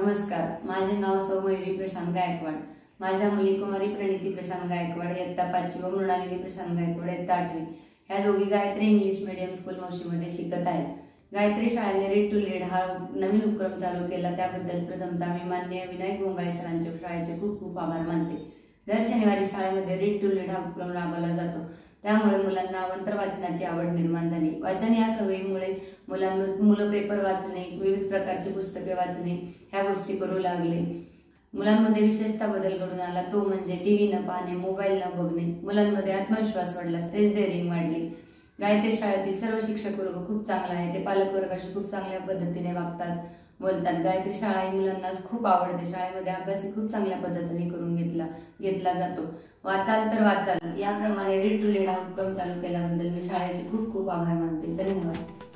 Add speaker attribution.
Speaker 1: नमस्कार, माझे नाव सौ मयुरी प्रशांत गायकवाड। माझ्या मुली कुमारी प्रणिती प्रशांत गायकवाड इयत्ता 5वी व मृणालिनी प्रशांत गायकवाड इयत्ता 8वी ह्या दोघी गायत्री इंग्लिश मीडियम स्कूल मौशीमध्ये शिकत आहेत। गायत्री शाळेने रीड टू लीड हा नवीन उपक्रम चालू केला त्याबद्दल प्रथमतः मी माननीय विनायक गोंगाळे सरांचे शाळेचे खूप खूप आभार मानते। दर शनिवारी शाळेमध्ये रीड टू लीड हा उपक्रम राबवला जातो, त्यामुळे मुलांना अवांतर वाचनाची आवड निर्माण झाली। वाचन या सवयीमुळे मुलं पेपर वाचणे, विविध प्रकारची पुस्तके वाचणे ह्या गोष्टी करू लागले। मुलांमध्ये विशेषतः बदल घडून आला तो म्हणजे टीव्ही न पाहणे, मोबाईल न बघणे। मुलांमध्ये आत्मविश्वास वाढला, स्टेज डेअरिंग वाढली। गायत्री शाळेतील सर्व शिक्षक वर्ग खूप चांगला आहे, ते पालक वर्गाशी खूप चांगल्या पद्धतीने वागतात, बोलतात। गायत्री शाळा ही मुलांना खूप आवडते। शाळेमध्ये अभ्यास खूप चांगल्या पद्धतीने करून घेतला जातो। वाचाल तर वाचाल याप्रमाणे रीड टू लीड हा उपक्रम चालू केल्याबद्दल मी शाळेचे खूप खूप आभार मानते। धन्यवाद।